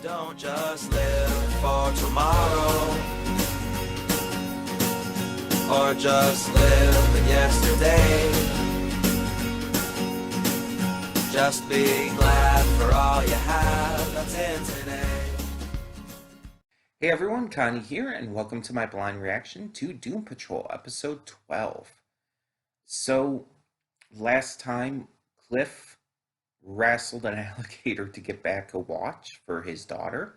Don't just live for tomorrow, or just live in yesterday. Just be glad for all you have that's in today. Hey everyone, Connie here, and welcome to my blind reaction to Doom Patrol episode 12. So, last time, Cliff wrestled an alligator to get back a watch for his daughter,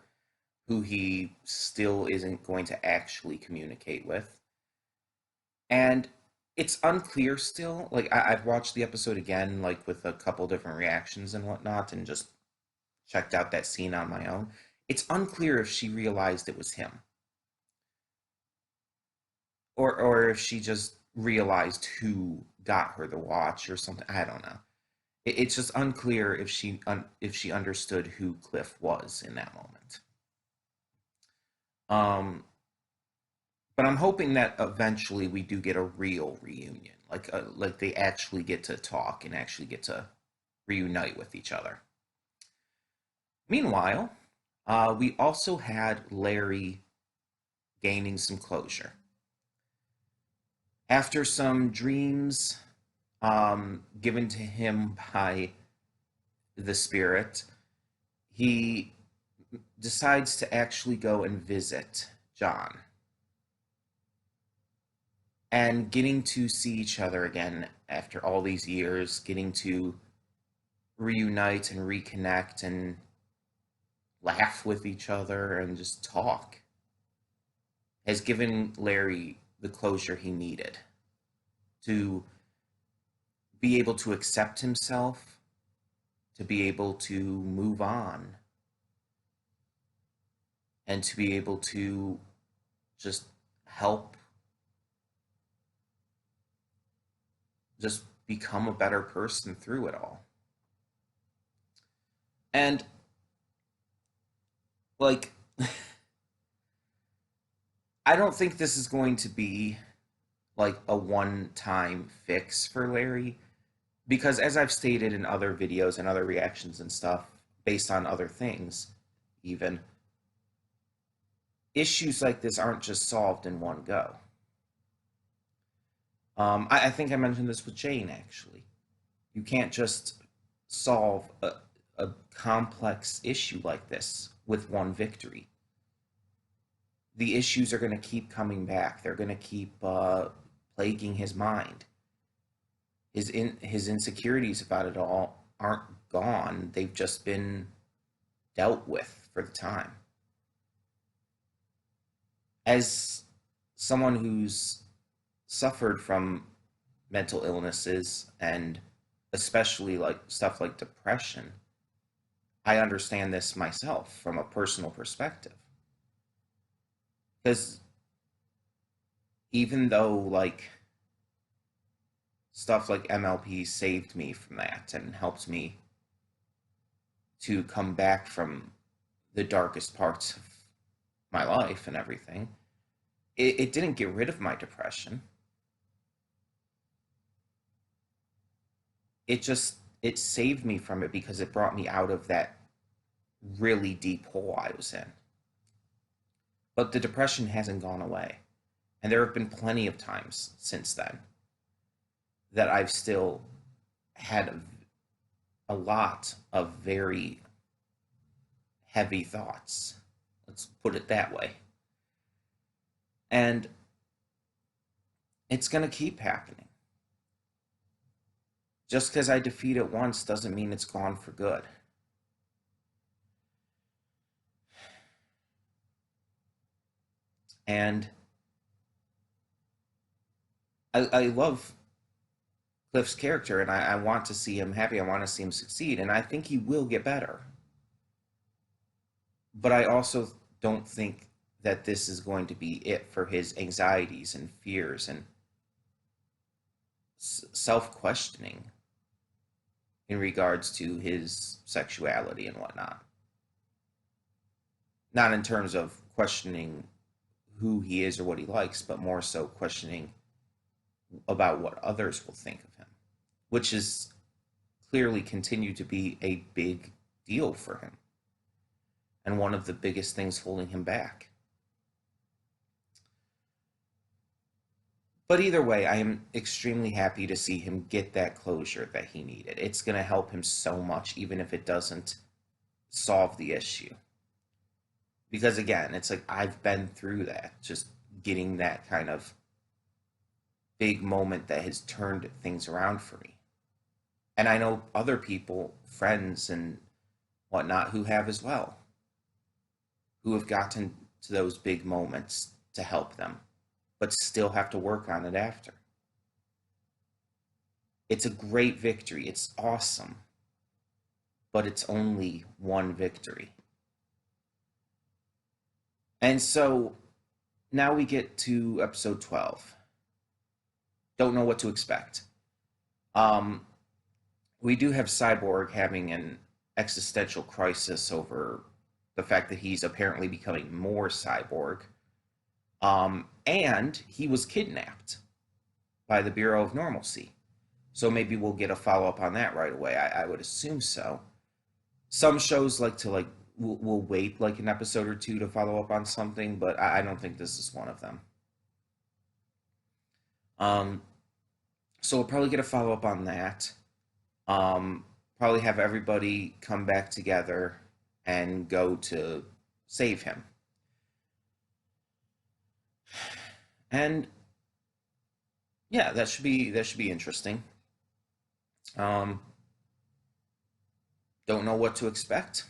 who he still isn't going to actually communicate with. And it's unclear still. Like, I've watched the episode again, like, with a couple different reactions and whatnot, and just checked out that scene on my own. It's unclear if she realized it was him. Or if she just realized who got her the watch or something. I don't know. It's just unclear if she understood who Cliff was in that moment. But I'm hoping that eventually we do get a real reunion, like they actually get to talk and actually get to reunite with each other. Meanwhile, we also had Larry gaining some closure after some dreams given to him by the spirit. He decides to actually go and visit John. And getting to see each other again after all these years, getting to reunite and reconnect and laugh with each other and just talk, has given Larry the closure he needed to be able to accept himself, to be able to move on, and to be able to just help just become a better person through it all. And like I don't think this is going to be like a one-time fix for Larry, because as I've stated in other videos and other reactions and stuff based on other things, even issues like this aren't just solved in one go. I think I mentioned this with Jane, actually. You can't just solve a complex issue like this with one victory. The issues are going to keep coming back. They're going to keep plaguing his mind. His insecurities about it all aren't gone. They've just been dealt with for the time. As someone who's suffered from mental illnesses, and especially like stuff like depression, I understand this myself from a personal perspective. Because even though like stuff like MLP saved me from that and helped me to come back from the darkest parts of my life and everything, it didn't get rid of my depression. It saved me from it because it brought me out of that really deep hole I was in. But the depression hasn't gone away. And there have been plenty of times since then that I've still had a lot of very heavy thoughts. Let's put it that way. And it's going to keep happening. Just because I defeat it once doesn't mean it's gone for good. And I love Cliff's character, and I want to see him happy. I want to see him succeed, and I think he will get better. But I also don't think that this is going to be it for his anxieties and fears and self-questioning in regards to his sexuality and whatnot. Not in terms of questioning who he is or what he likes, but more so questioning about what others will think of him, which is clearly continued to be a big deal for him. and one of the biggest things holding him back. But either way, I am extremely happy to see him get that closure that he needed. It's going to help him so much, even if it doesn't solve the issue. Because again, it's like I've been through that, just getting that kind of big moment that has turned things around for me. And I know other people, friends and whatnot, who have as well, who have gotten to those big moments to help them, but still have to work on it after. It's a great victory. It's awesome. But it's only one victory. And so now we get to episode 12. Don't know what to expect. We do have Cyborg having an existential crisis over the fact that he's apparently becoming more cyborg. And he was kidnapped by the Bureau of Normalcy. So maybe we'll get a follow-up on that right away. I would assume so. Some shows like to we'll wait like an episode or two to follow up on something, but I don't think this is one of them. So we'll probably get a follow-up on that. Probably have everybody come back together and go to save him. And yeah, that should be interesting. Don't know what to expect.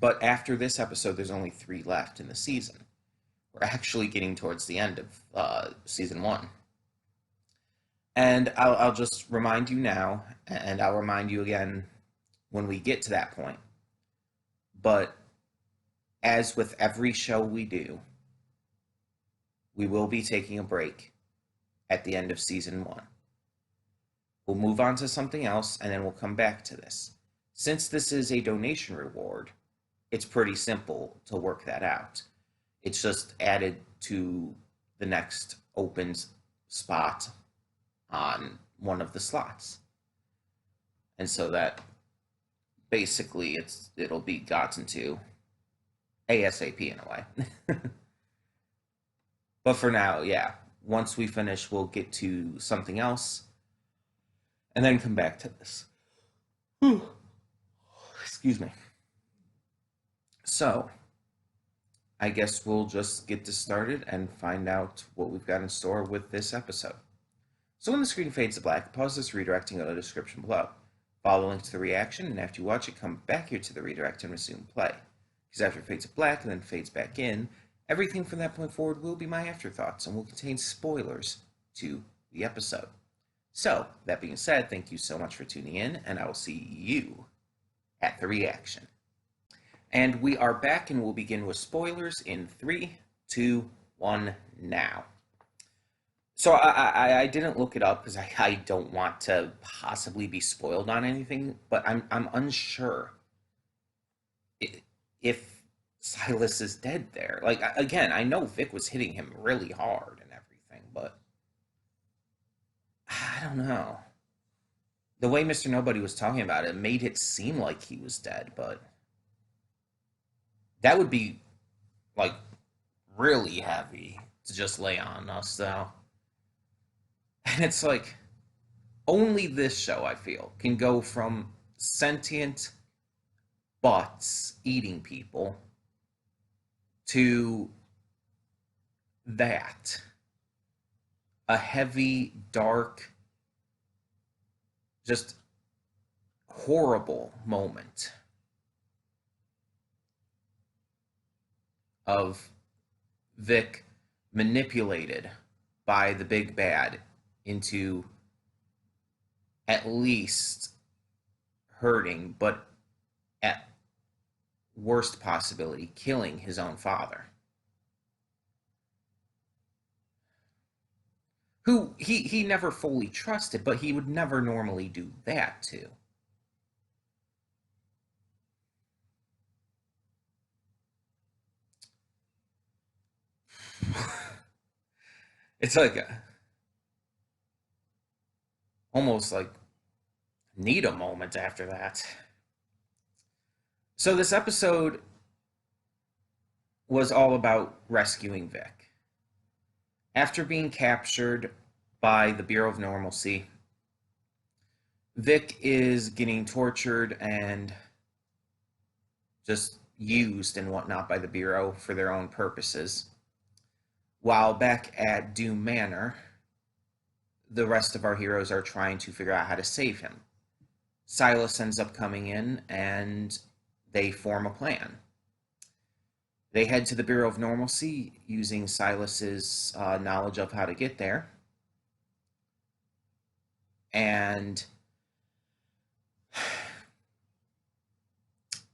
But after this episode, there's only 3 left in the season. We're actually getting towards the end of season 1. And I'll just remind you now, and I'll remind you again when we get to that point. But as with every show we do, we will be taking a break at the end of season 1. We'll move on to something else, and then we'll come back to this. Since this is a donation reward, it's pretty simple to work that out. It's just added to the next open spot on one of the slots. And so that basically it'll be gotten to ASAP in a way. But for now, yeah, once we finish, we'll get to something else and then come back to this. Excuse me. So, I guess we'll just get this started and find out what we've got in store with this episode. So when the screen fades to black, pause this redirect and go to the description below. Follow the link to the reaction, and after you watch it, come back here to the redirect and resume play. Because after it fades to black and then fades back in, everything from that point forward will be my afterthoughts and will contain spoilers to the episode. So, that being said, thank you so much for tuning in, and I will see you at the reaction. And we are back, and we'll begin with spoilers in 3, 2, 1, now. So I didn't look it up because I don't want to possibly be spoiled on anything, but I'm unsure if Silas is dead there. Like, again, I know Vic was hitting him really hard and everything, but I don't know. The way Mr. Nobody was talking about it made it seem like he was dead, but that would be, like, really heavy to just lay on us, though. And it's like, only this show, I feel, can go from sentient butts eating people to that. A heavy, dark, just horrible moment of Vic manipulated by the big bad into at least hurting, but at worst possibility, killing his own father. Who he never fully trusted, but he would never normally do that to. It's like almost like need a moment after that. So this episode was all about rescuing Vic. After being captured by the Bureau of Normalcy, Vic is getting tortured and just used and whatnot by the Bureau for their own purposes. While back at Doom Manor, the rest of our heroes are trying to figure out how to save him. Silas ends up coming in and they form a plan. They head to the Bureau of Normalcy using Silas's knowledge of how to get there. And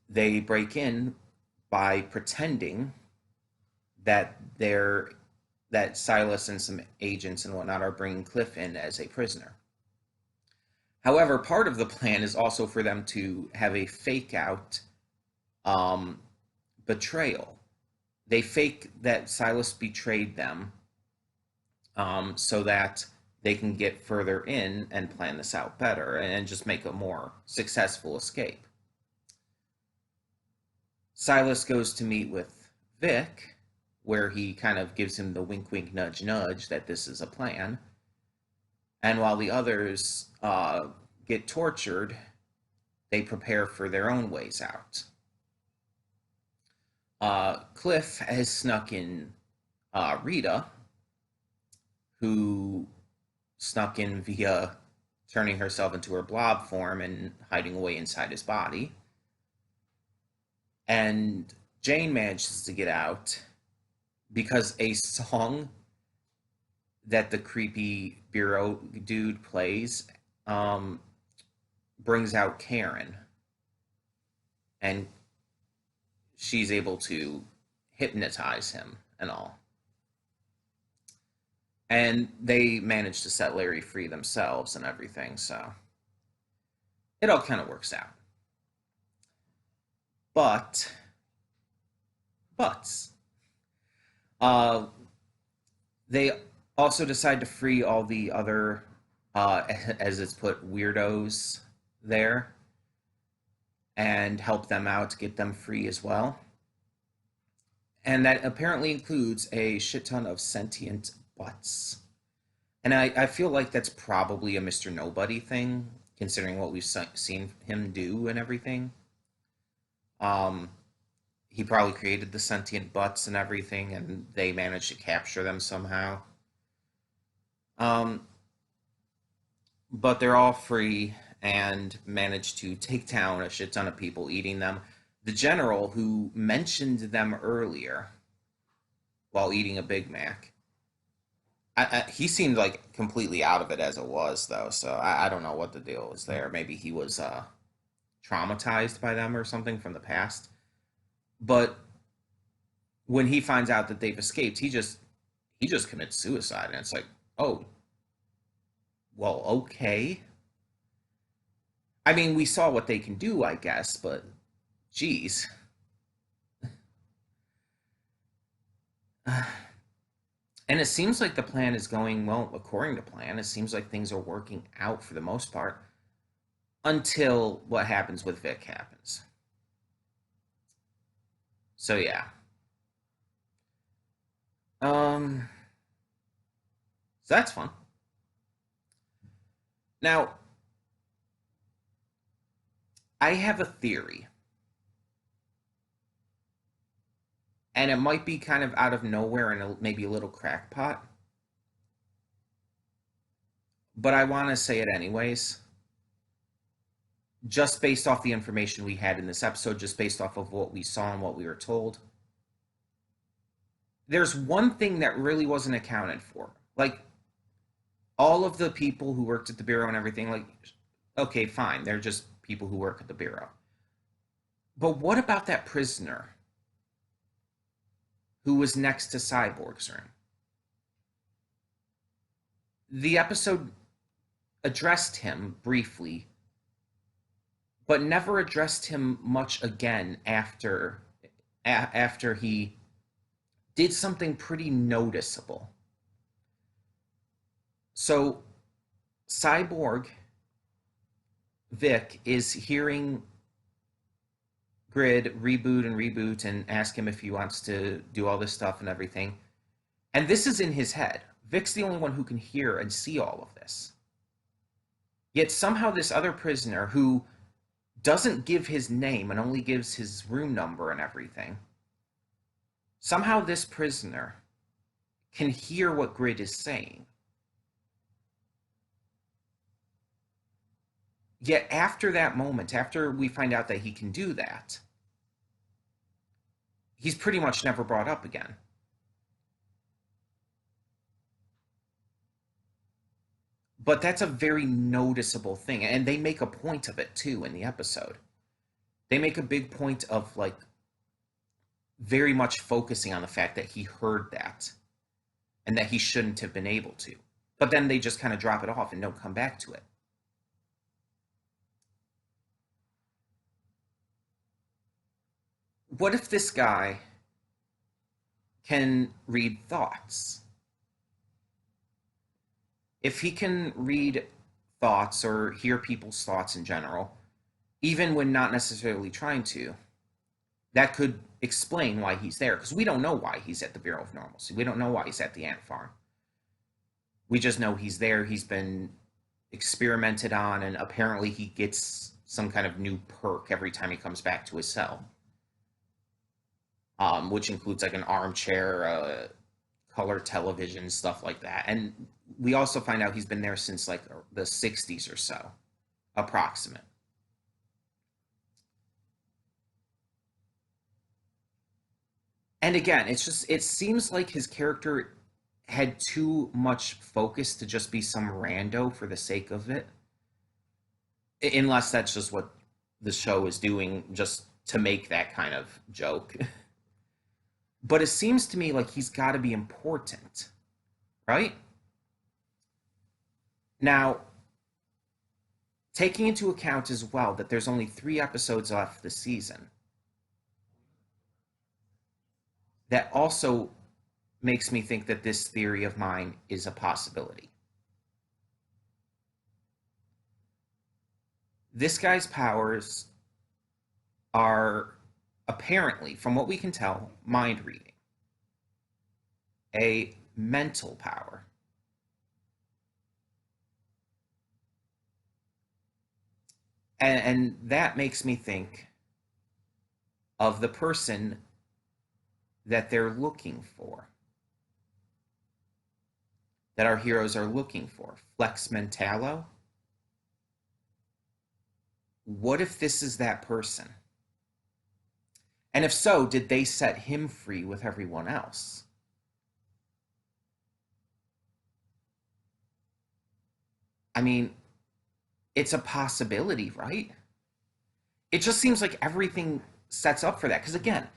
they break in by pretending that Silas and some agents and whatnot are bringing Cliff in as a prisoner. However, part of the plan is also for them to have a fake out betrayal. They fake that Silas betrayed them so that they can get further in and plan this out better and just make a more successful escape. Silas goes to meet with Vic, where he kind of gives him the wink, wink, nudge, nudge that this is a plan. And while the others get tortured, they prepare for their own ways out. Cliff has snuck in Rita, who snuck in via turning herself into her blob form and hiding away inside his body. And Jane manages to get out because a song that the creepy bureau dude plays brings out Karen. And she's able to hypnotize him and all. And they manage to set Larry free themselves and everything, so it all kind of works out. But they also decide to free all the other, as it's put, weirdos there and help them out to get them free as well. And that apparently includes a shit ton of sentient butts. And I feel like that's probably a Mr. Nobody thing, considering what we've seen him do and everything. He probably created the sentient butts and everything, and they managed to capture them somehow. But they're all free and managed to take down a shit ton of people, eating them. The general who mentioned them earlier while eating a Big Mac, he seemed like completely out of it as it was, though, so I don't know what the deal is there. Maybe he was traumatized by them or something from the past. But when he finds out that they've escaped, he just commits suicide, and it's like, oh, well, okay. I mean, we saw what they can do, I guess, but geez. And it seems like the plan is going, well, according to plan. It seems like things are working out for the most part until what happens with Vic happens. So yeah. So that's fun. Now, I have a theory. And it might be kind of out of nowhere and maybe a little crackpot. But I want to say it anyways. Just based off the information we had in this episode, just based off of what we saw and what we were told. There's one thing that really wasn't accounted for. Like, all of the people who worked at the Bureau and everything, like, okay, fine. They're just people who work at the Bureau. But what about that prisoner who was next to Cyborg's room? The episode addressed him briefly, but never addressed him much again after he did something pretty noticeable. So Cyborg Vic is hearing Grid reboot and ask him if he wants to do all this stuff and everything. And this is in his head. Vic's the only one who can hear and see all of this. Yet somehow this other prisoner who doesn't give his name and only gives his room number and everything, somehow this prisoner can hear what Grid is saying. Yet after that moment, after we find out that he can do that, he's pretty much never brought up again. But that's a very noticeable thing, and they make a point of it too in the episode. They make a big point of like very much focusing on the fact that he heard that and that he shouldn't have been able to. But then they just kind of drop it off and don't come back to it. What if this guy can read thoughts? If he can read thoughts or hear people's thoughts in general, even when not necessarily trying to, that could explain why he's there. Because we don't know why he's at the Bureau of Normalcy. We don't know why he's at the ant farm. We just know he's there. He's been experimented on, and apparently he gets some kind of new perk every time he comes back to his cell. Which includes like an armchair, color television, stuff like that. And we also find out he's been there since like the 60s or so, approximate. And again, it seems like his character had too much focus to just be some rando for the sake of it. Unless that's just what the show is doing, just to make that kind of joke. But it seems to me like he's got to be important, right? Now, taking into account as well that there's only 3 episodes left this season, that also makes me think that this theory of mine is a possibility. This guy's powers are apparently, from what we can tell, mind reading. A mental power. And that makes me think of the person that they're looking for. That our heroes are looking for. Flex Mentallo. What if this is that person? And if so, did they set him free with everyone else? I mean, it's a possibility, right? It just seems like everything sets up for that. Because again,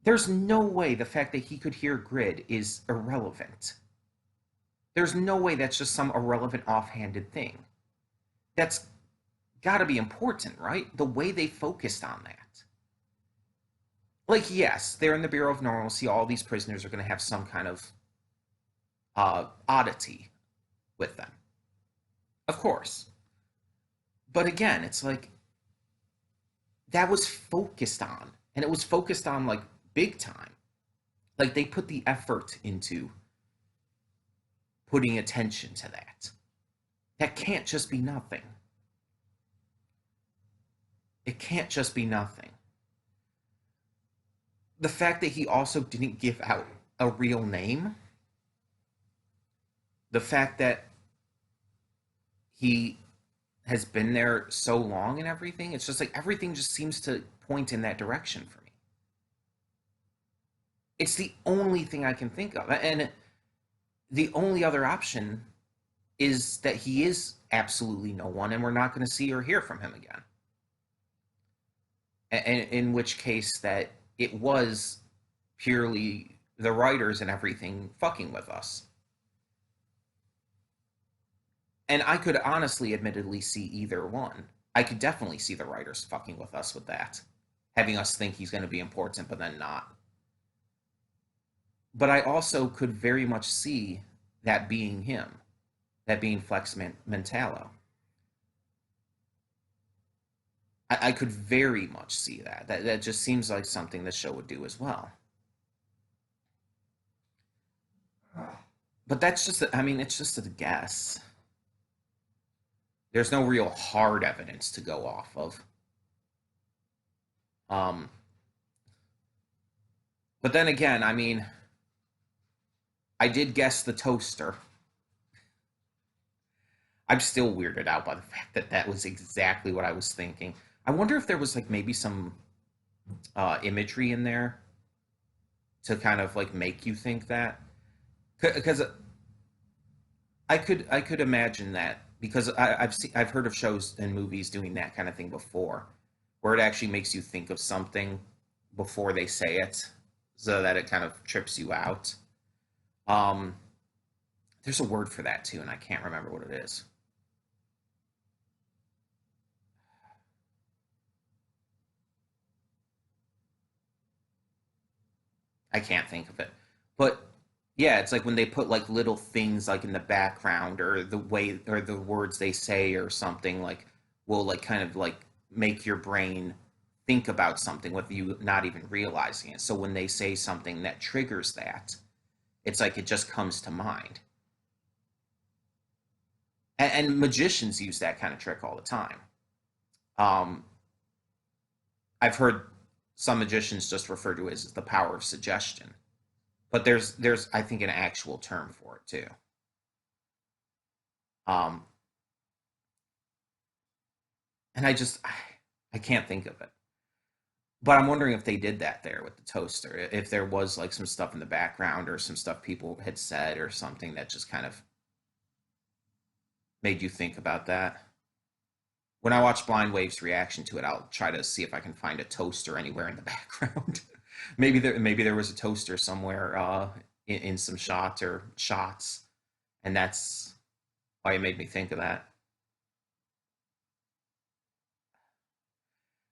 there's no way the fact that he could hear Grid is irrelevant. There's no way that's just some irrelevant offhanded thing. That's got to be important, right? The way they focused on that. Like, yes, they're in the Bureau of Normalcy. All these prisoners are going to have some kind of oddity with them. Of course. But again, it's like, that was focused on. And it was focused on, like, big time. Like, they put the effort into putting attention to that. That can't just be nothing. It can't just be nothing. The fact that he also didn't give out a real name, the fact that he has been there so long and everything, it's just like everything just seems to point in that direction for me. It's the only thing I can think of. And the only other option is that he is absolutely no one and we're not going to see or hear from him again. And in which case that it was purely the writers and everything fucking with us. And I could honestly, admittedly, see either one. I could definitely see the writers fucking with us with that. Having us think he's going to be important, but then not. But I also could very much see that being him. That being Flex Mentallo. I could very much see that. That just seems like something the show would do as well. But that's just, I mean, it's just a guess. There's no real hard evidence to go off of. Um, but then again, I mean, I did guess the toaster. I'm still weirded out by the fact that that was exactly what I was thinking. I wonder if there was like maybe some imagery in there to kind of like make you think that, because I could imagine that because I've heard of shows and movies doing that kind of thing before, where it actually makes you think of something before they say it, so that it kind of trips you out. Um, there's a word for that too, and I can't remember what it is. I can't think of it. But yeah, it's like when they put like little things like in the background or the way or the words they say or something like will like kind of like make your brain think about something with you not even realizing it. So when they say something that triggers that, it's like it just comes to mind. And magicians use that kind of trick all the time. Um, I've heard some magicians just refer to it as the power of suggestion, but there's I think an actual term for it too. Um, and I can't think of it. But I'm wondering if they did that there with the toaster. If there was like some stuff in the background or some stuff people had said or something that just kind of made you think about that. When I watch Blind Wave's reaction to it, I'll try to see if I can find a toaster anywhere in the background. Maybe there was a toaster somewhere in some shots or shots, and that's why it made me think of that.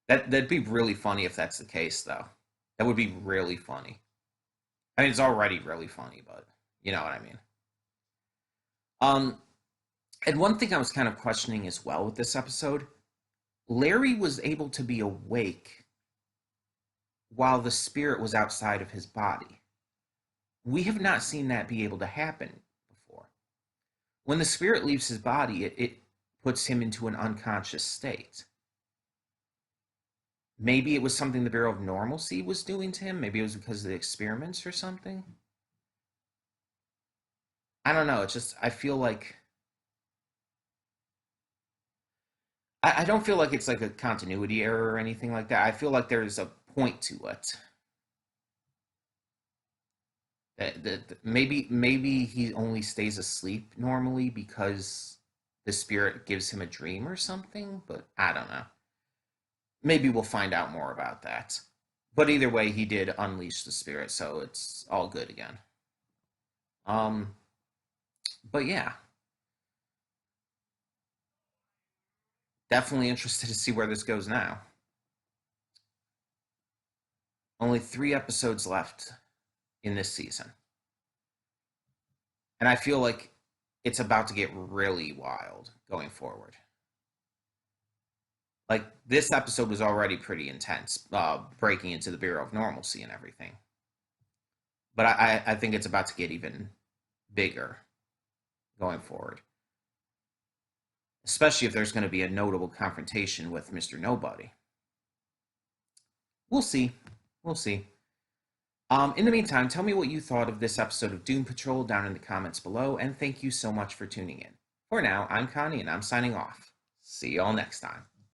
That'd be really funny if that's the case, though. That would be really funny. I mean, it's already really funny, but you know what I mean. Um, and one thing I was kind of questioning as well with this episode, Larry was able to be awake while the spirit was outside of his body. We have not seen that be able to happen before. When the spirit leaves his body, it puts him into an unconscious state. Maybe it was something the Bureau of Normalcy was doing to him. Maybe it was because of the experiments or something. I don't know. It's just, I feel like, I don't feel like it's like a continuity error or anything like that. I feel like there's a point to it. That maybe he only stays asleep normally because the spirit gives him a dream or something, but I don't know. Maybe we'll find out more about that. But either way, he did unleash the spirit, so it's all good again. Um, but yeah, definitely interested to see where this goes now. Only 3 episodes left in this season. And I feel like it's about to get really wild going forward. Like, this episode was already pretty intense, breaking into the Bureau of Normalcy and everything. But I think it's about to get even bigger going forward, especially if there's going to be a notable confrontation with Mr. Nobody. We'll see. We'll see. In the meantime, tell me what you thought of this episode of Doom Patrol down in the comments below, and thank you so much for tuning in. For now, I'm Connie, and I'm signing off. See y'all next time.